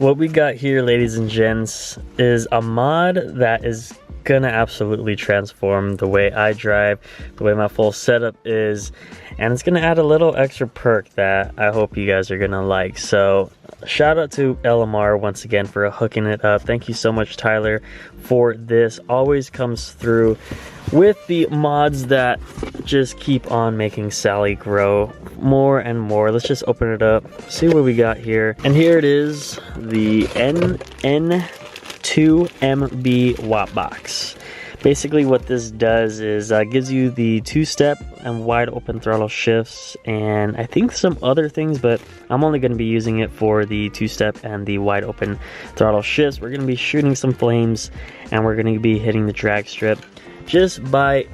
What we got here, ladies and gents, is a mod that is gonna absolutely transform the way I drive, the way my full setup is, and it's gonna add a little extra perk that I hope you guys are gonna like. So shout out to LMR once again for hooking it up. Thank you so much, Tyler, for this. Always comes through with the mods that just keep on making Sally grow more and more. Let's just open it up, see what we got here. And here it is, the N2MB Wot Box. Basically what this does is gives you the 2-step and wide open throttle shifts, and I think some other things, but I'm only going to be using it for the 2-step and the wide open throttle shifts. We're going to be shooting some flames, and we're going to be hitting the drag strip just by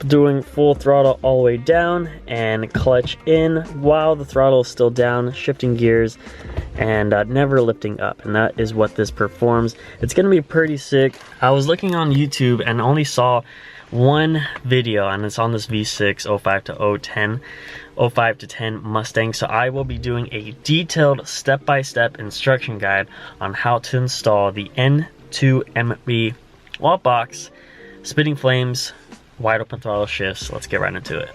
doing full throttle all the way down and clutch in while the throttle is still down, shifting gears and never lifting up. And that is what this performs. It's gonna be pretty sick. I was looking on YouTube and only saw one video, and it's on this V6 05 to 010, 05 to 10 Mustang. So I will be doing a detailed step-by-step instruction guide on how to install the N2MB Wot Box, spitting flames, wide open throttle shifts. Let's get right into it.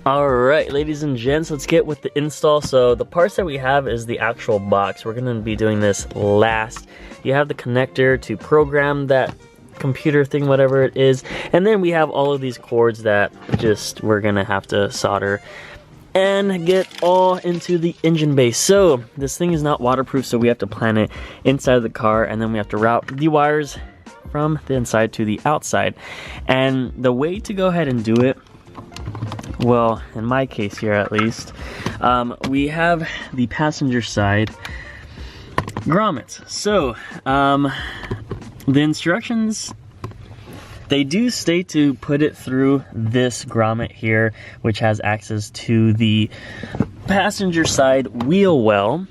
Alright, ladies and gents, let's get with the install. So the parts that we have is the actual box. We're going to be doing this last. You have the connector to program that computer thing, whatever it is, and then we have all of these cords that just we're going to have to solder and get all into the engine bay. So this thing is not waterproof, so we have to plant it inside of the car, and then we have to route the wires from the inside to the outside. And the way to go ahead and do it, well, in my case here at least, we have the passenger side grommets. So the instructions, they do state to put it through this grommet here, which has access to the passenger side wheel well.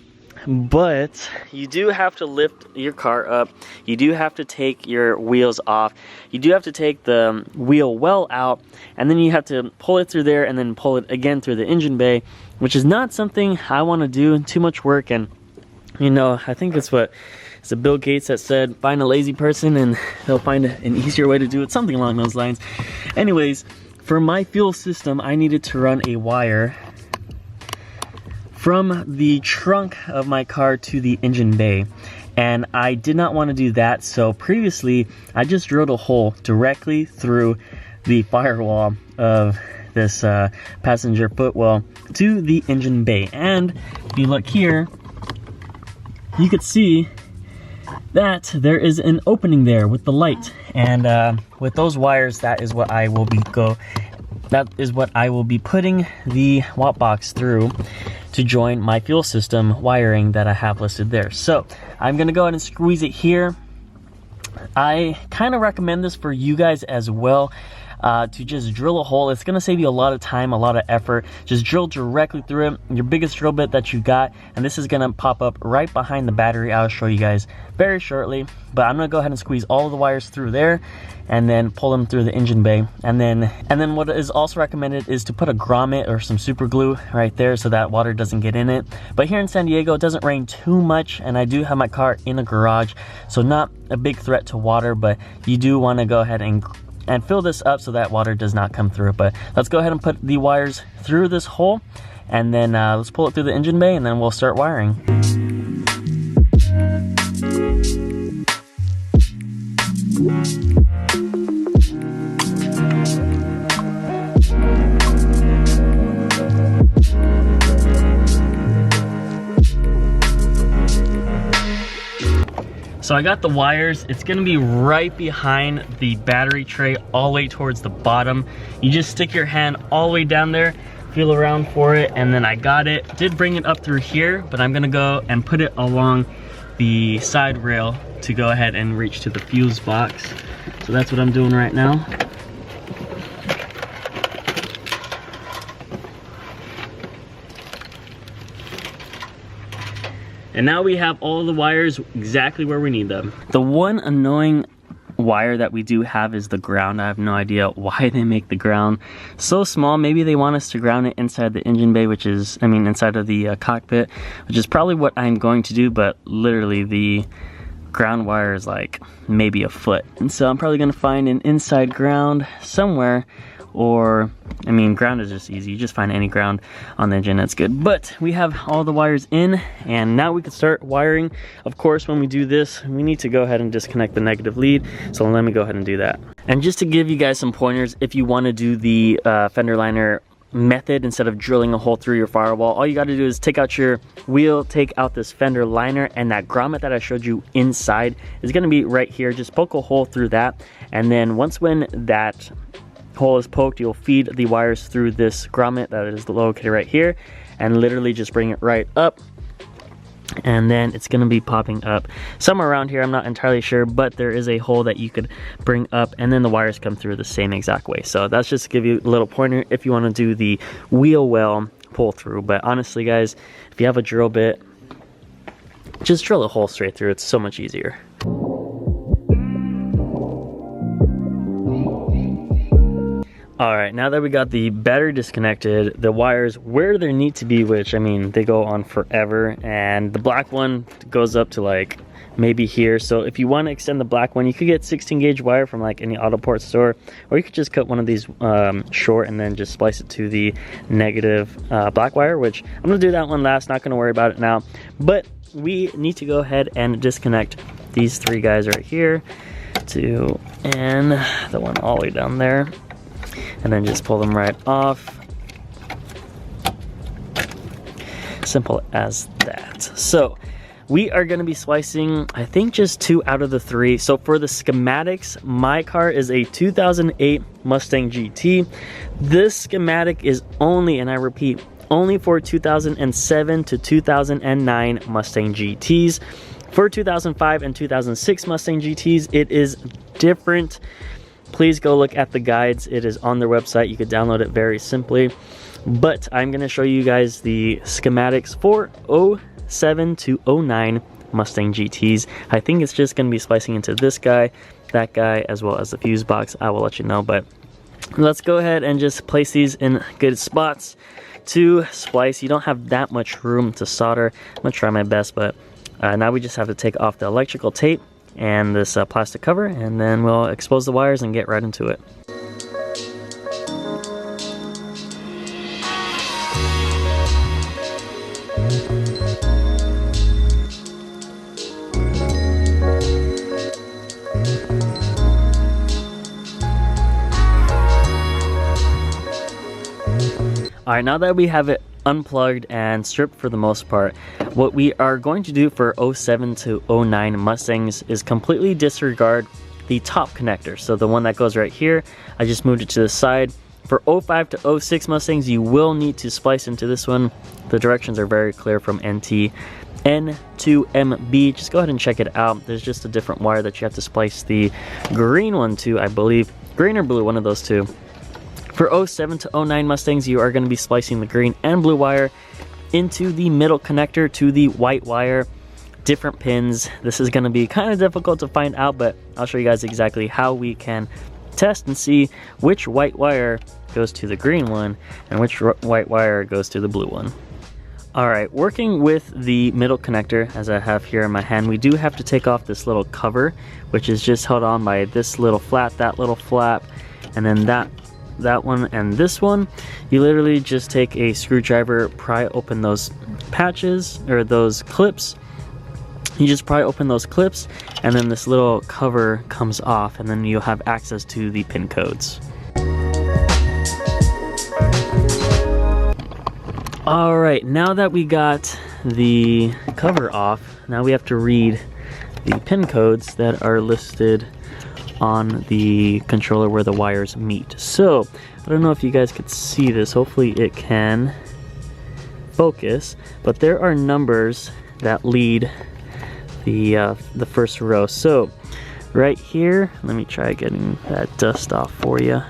But you do have to lift your car up, you do have to take your wheels off, you do have to take the wheel well out, and then you have to pull it through there and then pull it again through the engine bay, which is not something I want to do. Too much work. And you know, I think it's Bill Gates that said, find a lazy person and they'll find an easier way to do it, something along those lines. Anyways, for my fuel system, I needed to run a wire from the trunk of my car to the engine bay, and I did not want to do that. So previously I just drilled a hole directly through the firewall of this passenger footwell to the engine bay. And if you look here, you could see that there is an opening there with the light, and with those wires, that is what I will be putting the Wot Box through to join my fuel system wiring that I have listed there. So I'm gonna go ahead and squeeze it here. I kind of recommend this for you guys as well, to just drill a hole. It's gonna save you a lot of time, a lot of effort. Just drill directly through it, your biggest drill bit that you got, and this is gonna pop up right behind the battery. I'll show you guys very shortly, but I'm gonna go ahead and squeeze all of the wires through there and then pull them through the engine bay. And then what is also recommended is to put a grommet or some super glue right there so that water doesn't get in it. But here in San Diego, it doesn't rain too much, and I do have my car in a garage, so not a big threat to water, but you do want to go ahead and fill this up so that water does not come through. But let's go ahead and put the wires through this hole, and then let's pull it through the engine bay, and then we'll start wiring. So I got the wires. It's gonna be right behind the battery tray, all the way towards the bottom. You just stick your hand all the way down there, feel around for it, and then I got it. Did bring it up through here, but I'm gonna go and put it along the side rail to go ahead and reach to the fuse box. So that's what I'm doing right now. And now we have all the wires exactly where we need them. The one annoying wire that we do have is the ground. I have no idea why they make the ground so small. Maybe they want us to ground it inside the engine bay, which is, I mean, inside of the cockpit, which is probably what I'm going to do, but literally the ground wire is like maybe a foot. And so I'm probably going to find an inside ground somewhere, or, I mean, ground is just easy. You just find any ground on the engine, that's good. But we have all the wires in, and now we can start wiring. Of course, when we do this, we need to go ahead and disconnect the negative lead. So let me go ahead and do that. And just to give you guys some pointers, if you want to do the fender liner method instead of drilling a hole through your firewall, all you got to do is take out your wheel, take out this fender liner, and that grommet that I showed you inside is going to be right here. Just poke a hole through that, and then when that hole is poked, you'll feed the wires through this grommet that is located right here, and literally just bring it right up, and then it's going to be popping up somewhere around here. I'm not entirely sure, but there is a hole that you could bring up, and then the wires come through the same exact way. So that's just to give you a little pointer if you want to do the wheel well pull through. But honestly guys, if you have a drill bit, just drill a hole straight through. It's so much easier. Alright, now that we got the battery disconnected, the wires where they need to be, which, I mean, they go on forever, and the black one goes up to like maybe here. So if you want to extend the black one, you could get 16 gauge wire from like any auto parts store, or you could just cut one of these short and then just splice it to the negative black wire, which I'm going to do that one last, not going to worry about it now. But we need to go ahead and disconnect these three guys right here, and the one all the way down there, and then just pull them right off. Simple as that. So we are going to be splicing, I think, just 2 out of the 3. So for the schematics, my car is a 2008 Mustang GT. This schematic is only, and I repeat, only for 2007 to 2009 Mustang GTs. For 2005 and 2006 Mustang GTs, it is different. Please go look at the guides. It is on their website. You could download it very simply. But I'm going to show you guys the schematics for 07 to 09 Mustang GTs. I think it's just going to be splicing into this guy, that guy, as well as the fuse box. I will let you know. But let's go ahead and just place these in good spots to splice. You don't have that much room to solder. I'm going to try my best, but now we just have to take off the electrical tape and this plastic cover, and then we'll expose the wires and get right into it. Alright, now that we have it unplugged and stripped for the most part, what we are going to do for 07 to 09 Mustangs is completely disregard the top connector. So the one that goes right here, I just moved it to the side. For 05 to 06 Mustangs, you will need to splice into this one. The directions are very clear from N2MB. Just go ahead and check it out. There's just a different wire that you have to splice the green one to, I believe. Green or blue, one of those two. For 07 to 09 Mustangs, you are going to be splicing the green and blue wire into the middle connector to the white wire. Different pins. This is going to be kind of difficult to find out, but I'll show you guys exactly how we can test and see which white wire goes to the green one and which white wire goes to the blue one. Alright, working with the middle connector, as I have here in my hand, we do have to take off this little cover, which is just held on by this little flap, that little flap, and then that one and this one. You literally just take a screwdriver, pry open those patches, or those clips. You just pry open those clips, and then this little cover comes off, and then you'll have access to the pin codes. Alright, now that we got the cover off, now we have to read the pin codes that are listed on the controller where the wires meet. So I don't know if you guys could see this. Hopefully it can focus, but there are numbers that lead the first row. So right here, let me try getting that dust off for you.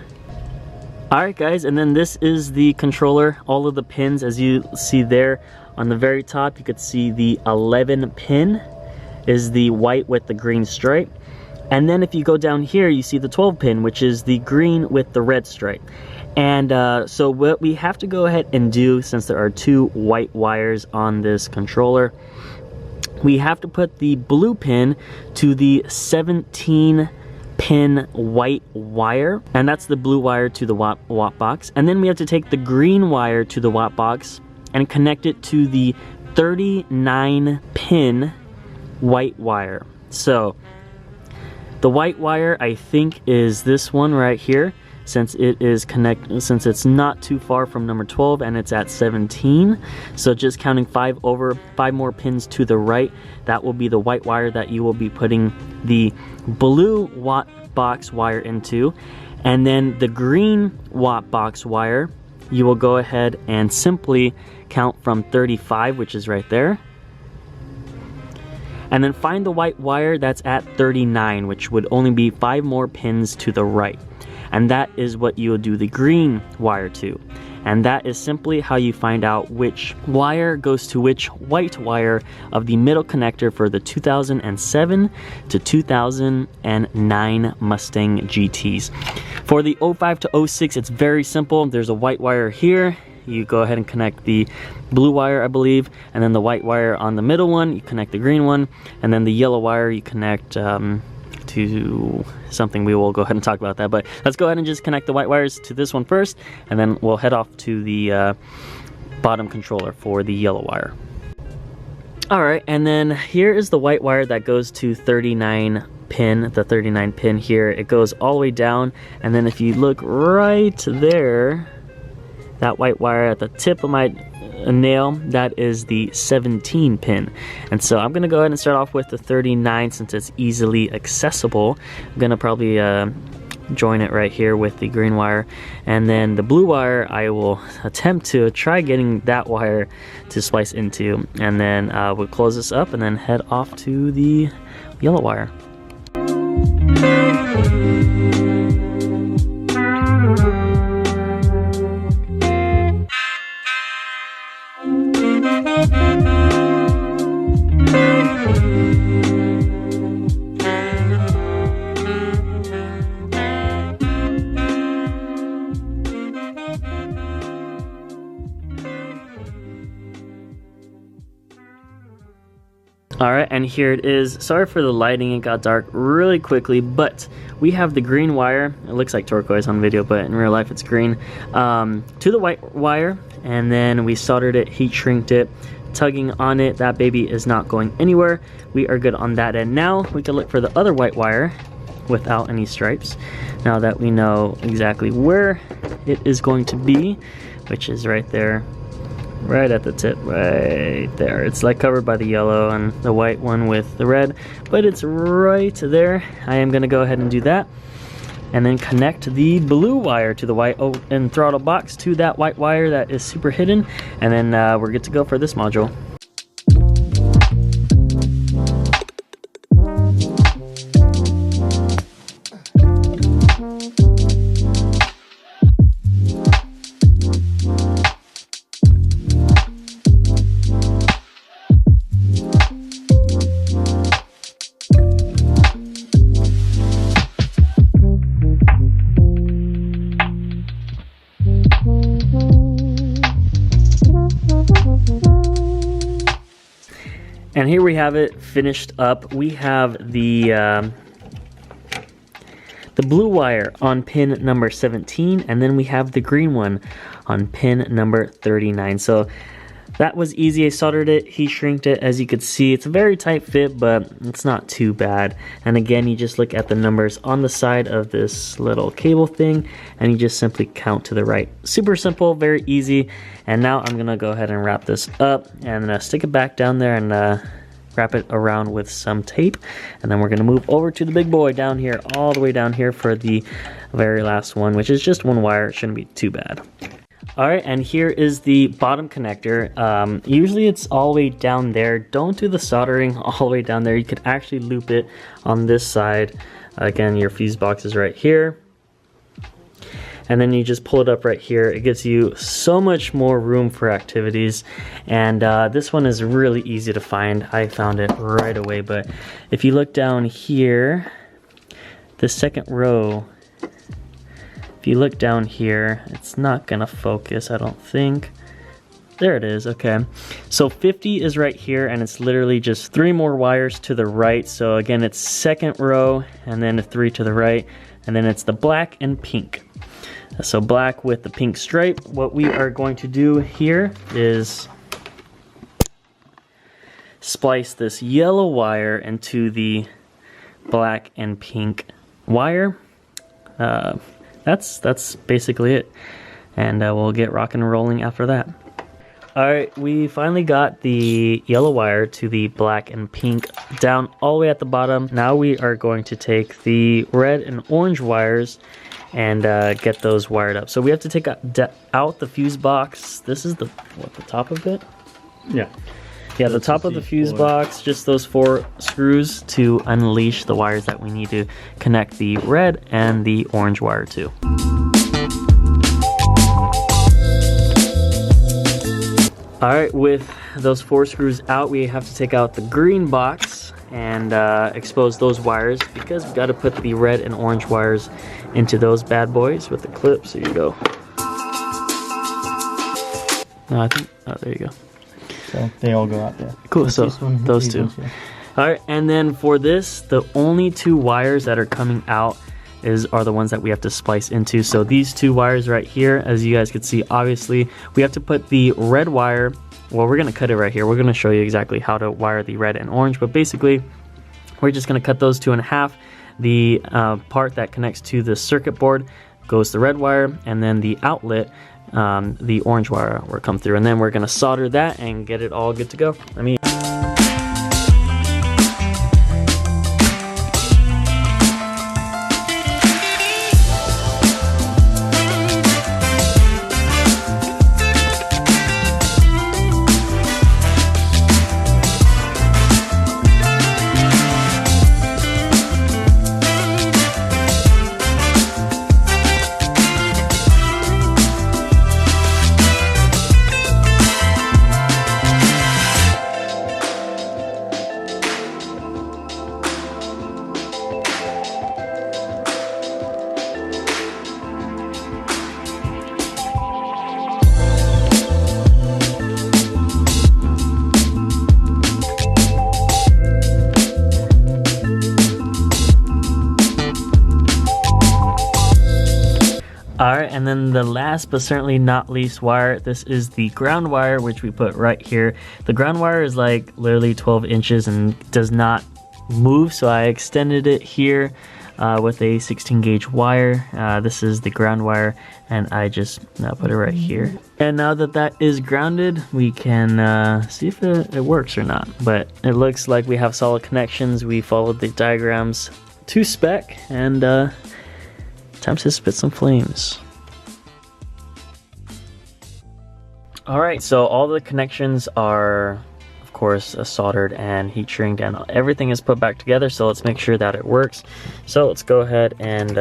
Alright guys, and then this is the controller. All of the pins, as you see there on the very top, you could see the 11 pin is the white with the green stripe. And then if you go down here, you see the 12 pin, which is the green with the red stripe. And so what we have to go ahead and do, since there are 2 white wires on this controller, we have to put the blue pin to the 17 pin white wire, and that's the blue wire to the Wot Box. And then we have to take the green wire to the Wot Box and connect it to the 39 pin white wire. So the white wire, I think, is this one right here, since it is since it's not too far from number 12 and it's at 17. So just counting 5 more pins to the right, that will be the white wire that you will be putting the blue Wot Box wire into. And then the green Wot Box wire, you will go ahead and simply count from 35, which is right there. And then find the white wire that's at 39, which would only be 5 more pins to the right. And that is what you will do the green wire to. And that is simply how you find out which wire goes to which white wire of the middle connector for the 2007 to 2009 Mustang GTs. For the 05 to 06, it's very simple. There's a white wire here. You go ahead and connect the blue wire, I believe, and then the white wire on the middle one, you connect the green one, and then the yellow wire you connect to something. We will go ahead and talk about that, but let's go ahead and just connect the white wires to this one first, and then we'll head off to the bottom controller for the yellow wire. Alright, and then here is the white wire that goes to 39 pin, the 39 pin here. It goes all the way down, and then if you look right there, that white wire at the tip of my nail, that is the 17 pin. And so I'm gonna go ahead and start off with the 39 since it's easily accessible. I'm gonna probably join it right here with the green wire, and then the blue wire I will attempt to try getting that wire to splice into, and then we'll close this up and then head off to the yellow wire. Alright, and here it is. Sorry for the lighting, it got dark really quickly, but we have the green wire. It looks like turquoise on video, but in real life it's green. To the white wire, and then we soldered it, heat shrinked it, tugging on it. That baby is not going anywhere. We are good on that end. Now we can look for the other white wire without any stripes, now that we know exactly where it is going to be, which is right there. Right at the tip, right there. It's like covered by the yellow and the white one with the red, but it's right there. I am gonna go ahead and do that, and then connect the blue wire to the white and throttle box to that white wire that is super hidden, and then we're good to go for this module. And here we have it finished up. We have the blue wire on pin number 17, and then we have the green one on pin number 39. So that was easy. I soldered it, heat shrinked it. As you could see, it's a very tight fit, but it's not too bad. And again, you just look at the numbers on the side of this little cable thing, and you just simply count to the right. Super simple, very easy. And now I'm gonna go ahead and wrap this up and stick it back down there and wrap it around with some tape. And then we're gonna move over to the big boy down here, all the way down here for the very last one, which is just one wire. It shouldn't be too bad. Alright, and here is the bottom connector. Usually it's all the way down there. Don't do the soldering all the way down there. You could actually loop it on this side. Again, your fuse box is right here. And then you just pull it up right here. It gives you so much more room for activities. And this one is really easy to find. I found it right away. But if you look down here, the second row, if you look down here, it's not gonna focus, I don't think. There it is, okay. So 50 is right here, and it's literally just 3 more wires to the right. So again, it's second row, and then 3 to the right, and then it's the black and pink. So black with the pink stripe. What we are going to do here is splice this yellow wire into the black and pink wire. That's basically it, and we'll get rocking and rolling after that. Alright, we finally got the yellow wire to the black and pink down all the way at the bottom. Now we are going to take the red and orange wires and get those wired up. So we have to take out the fuse box. This is the top of it? Yeah. Yeah, the top of the fuse box, just those 4 screws to unleash the wires that we need to connect the red and the orange wire to. Alright, with those 4 screws out, we have to take out the green box and expose those wires, because we've got to put the red and orange wires into those bad boys with the clips. Here you go. No, I think, oh, there you go. So they all go out there. Cool, so those 2. Alright, and then for this, the only 2 wires that are coming out are the ones that we have to splice into. So these 2 wires right here, as you guys can see, obviously we have to put the red wire, well, we're going to cut it right here. We're going to show you exactly how to wire the red and orange, but basically we're just going to cut those 2 in half. The part that connects to the circuit board goes the red wire, and then the outlet, the orange wire will come through, and then we're going to solder that and get it all good to go. Alright, and then the last but certainly not least wire, this is the ground wire, which we put right here. The ground wire is like literally 12 inches and does not move, so I extended it here with a 16 gauge wire. This is the ground wire, and I just put it right here. And now that that is grounded, we can see if it works or not. But it looks like we have solid connections. We followed the diagrams to spec, and time to spit some flames. Alright, so all the connections are, of course, soldered and heat shrink, and everything is put back together, so let's make sure that it works. So let's go ahead and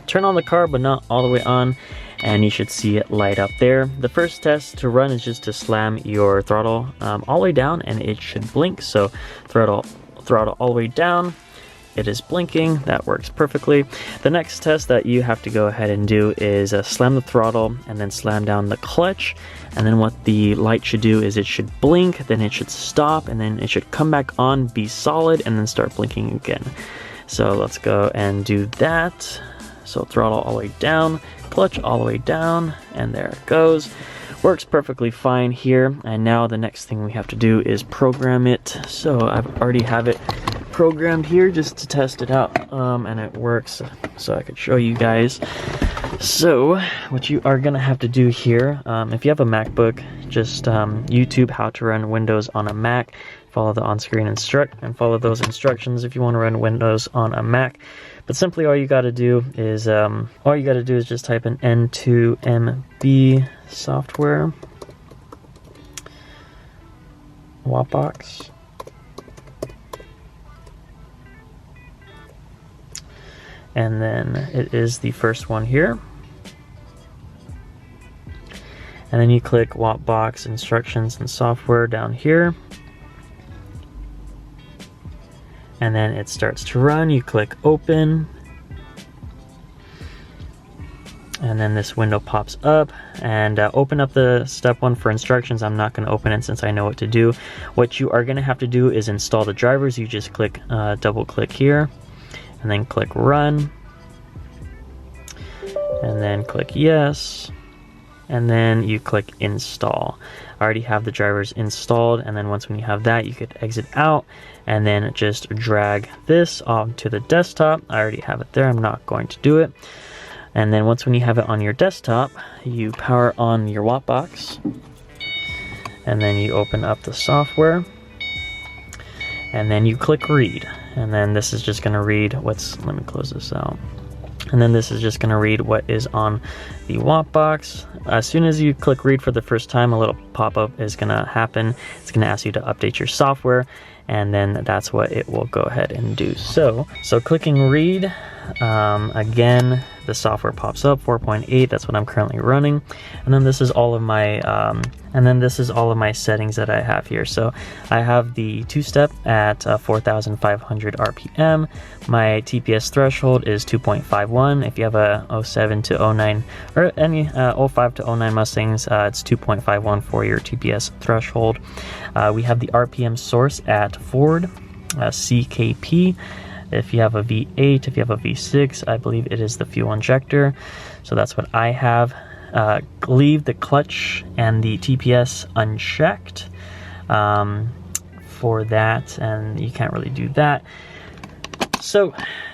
turn on the car, but not all the way on, and you should see it light up there. The first test to run is just to slam your throttle all the way down, and it should blink. So throttle all the way down. It is blinking. That works perfectly. The next test that you have to go ahead and do is slam the throttle and then slam down the clutch. And then what the light should do is it should blink, then it should stop, and then it should come back on, be solid, and then start blinking again. So let's go and do that. So throttle all the way down, clutch all the way down, and there it goes. Works perfectly fine here. And now the next thing we have to do is program it. So I already have it programmed here just to test it out, and it works, so I could show you guys. So what you are gonna have to do here, if you have a MacBook, just YouTube how to run Windows on a Mac, follow the on-screen and follow those instructions if you want to run Windows on a Mac. But simply all you got to do is just type in N2MB software, Wot Box. And then it is the first one here. And then you click Wot Box instructions and software down here. And then it starts to run. You click open. and then this window pops up, and open up the step 1 for instructions. I'm not going to open it since I know what to do. What you are going to have to do is install the drivers. You just click, double click here, and then click run, and then click yes, and then you click install. I already have the drivers installed, and then when you have that, you could exit out and then just drag this onto the desktop. I already have it there, I'm not going to do it. And then when you have it on your desktop, you power on your Wot Box, and then you open up the software, and then you click read, and then this is just going to read let me close this out. And then this is just going to read what is on the Wot Box. As soon as you click read for the first time, a little pop-up is going to happen. It's going to ask you to update your software, and then that's what it will go ahead and do. So clicking read, again, the software pops up, 4.8, that's what I'm currently running. And then this is all of my settings that I have here. So I have the 2-step at 4,500 RPM. My TPS threshold is 2.51. If you have a 07 to 09 or any 05 to 09 Mustangs, it's 2.51 for your TPS threshold. We have the RPM source at Ford, CKP. If you have a V8, if you have a V6, I believe it is the fuel injector. So that's what I have. Leave the clutch and the TPS unchecked for that, and you can't really do that. So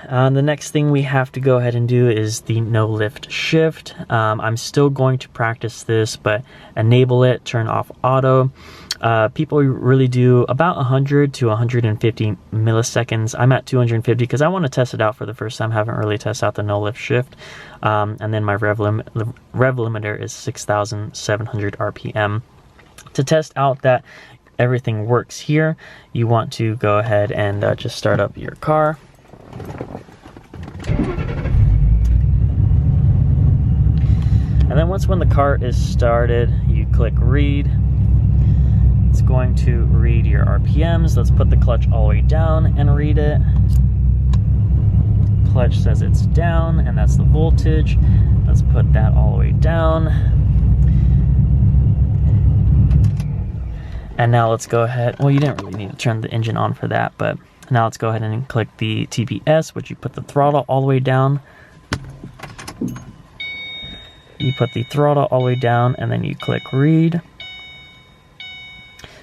the next thing we have to go ahead and do is the no lift shift. I'm still going to practice this, but enable it, turn off auto. People really do about 100 to 150 milliseconds. I'm at 250 because I want to test it out for the first time. Haven't really tested out the no lift shift. And then my rev limiter is 6,700 RPM. To test out that everything works here, you want to go ahead and just start up your car. And then when the car is started, you click read. It's going to read your RPMs. Let's put the clutch all the way down and read it. Clutch says it's down, and that's the voltage. Let's put that all the way down. And now let's go ahead. Well, you didn't really need to turn the engine on for that, but now let's go ahead and click the TPS, which you put the throttle all the way down. You put the throttle all the way down, and then you click read.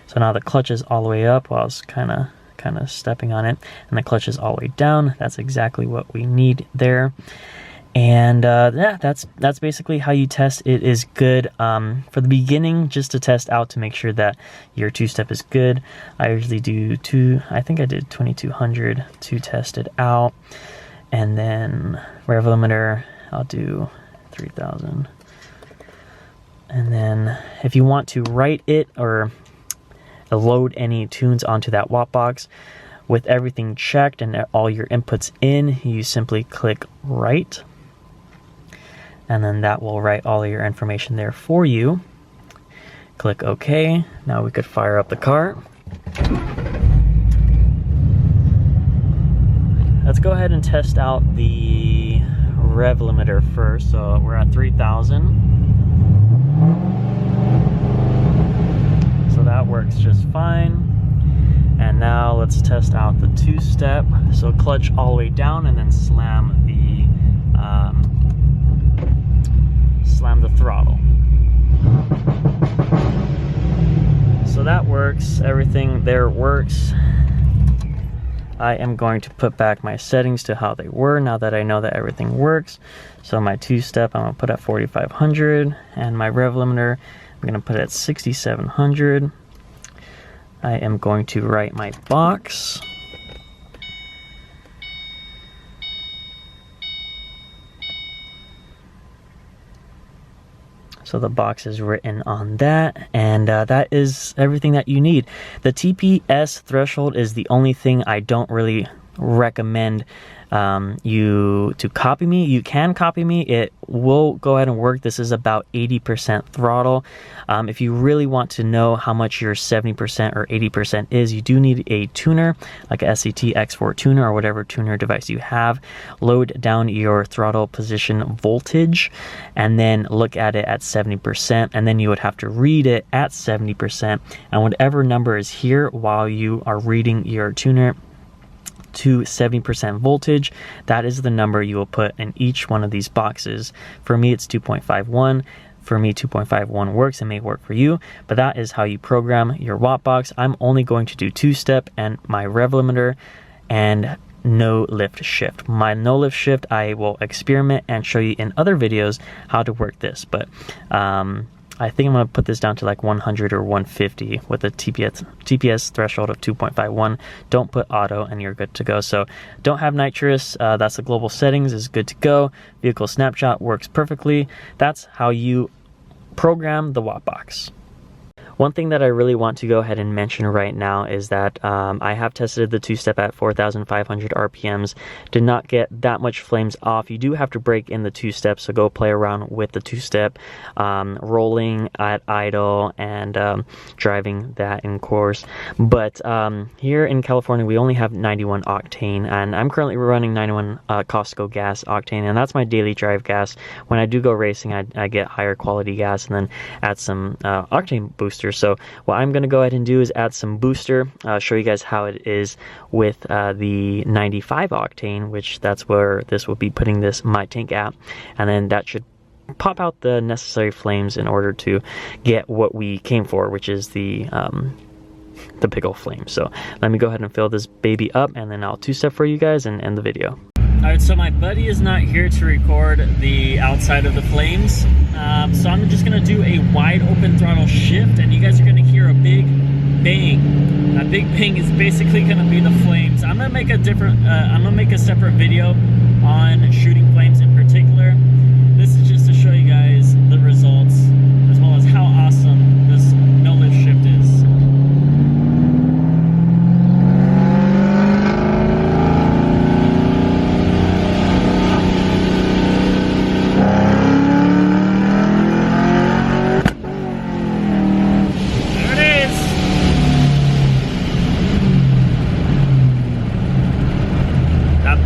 So now the clutch is all the way up while I was kind of stepping on it, and the clutch is all the way down. That's exactly what we need there. And yeah, that's basically how you test it is good. For the beginning, just to test out to make sure that your 2-step is good, I usually do I think I did 2200 to test it out. And then rev limiter, I'll do 3000. And then if you want to write it or load any tunes onto that Wot Box, with everything checked and all your inputs in, you simply click write, and then that will write all of your information there for you. Click OK. Now we could fire up the car. Let's go ahead and test out the rev limiter first. So we're at 3000. So that works just fine. And now let's test out the 2-step. So clutch all the way down and then slam the throttle. So that works. Everything there works. I am going to put back my settings to how they were now that I know that everything works. So my 2-step I'm going to put at 4500, and my rev limiter I'm going to put it at 6700. I am going to write my box. So the box is written on that, and that is everything that you need. The TPS threshold is the only thing I don't really recommend you to copy me. You can copy me. It will go ahead and work. This is about 80% throttle. If you really want to know how much your 70% or 80% is, you do need a tuner, like a SCT X4 tuner or whatever tuner device you have. Load down your throttle position voltage and then look at it at 70%, and then you would have to read it at 70%, and whatever number is here while you are reading your tuner to 70% voltage, that is the number you will put in each one of these boxes. For me, it's 2.51. For me, 2.51 works. It may work for you, but that is how you program your Wot Box. I'm only going to do two-step and my rev limiter and no lift shift. My no lift shift, I will experiment and show you in other videos how to work this, but I think I'm going to put this down to like 100 or 150 with a TPS threshold of 2.51. Don't put auto and you're good to go. So don't have nitrous. That's the global settings, is good to go. Vehicle snapshot works perfectly. That's how you program the Wot Box. One thing that I really want to go ahead and mention right now is that I have tested the two-step at 4,500 RPMs. Did not get that much flames off. You do have to break in the two-step, so go play around with the two-step, rolling at idle and driving that in course. But here in California, we only have 91 octane, and I'm currently running 91 Costco gas octane, and that's my daily drive gas. When I do go racing, I get higher quality gas and then add some octane booster. So what I'm going to go ahead and do is add some booster, show you guys how it is with the 95 octane, which that's where this will be putting this my tank at, and then that should pop out the necessary flames in order to get what we came for, which is the big old flame. So let me go ahead and fill this baby up, and then I'll two-step for you guys and end the video. Alright, so my buddy is not here to record the outside of the flames, so I'm just going to do a wide open throttle shift, and you guys are going to hear a big bang. That big bang is basically going to be the flames. I'm going to make a separate video on shooting flames in particular. This is just to show you guys the results, as well as how awesome this no lift shift is.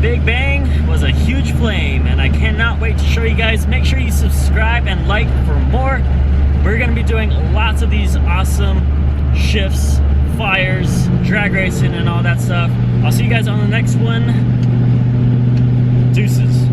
Big bang was a huge flame, and I cannot wait to show you guys. Make sure you subscribe and like for more. We're going to be doing lots of these awesome shifts, fires, drag racing, and all that stuff. I'll see you guys on the next one. Deuces.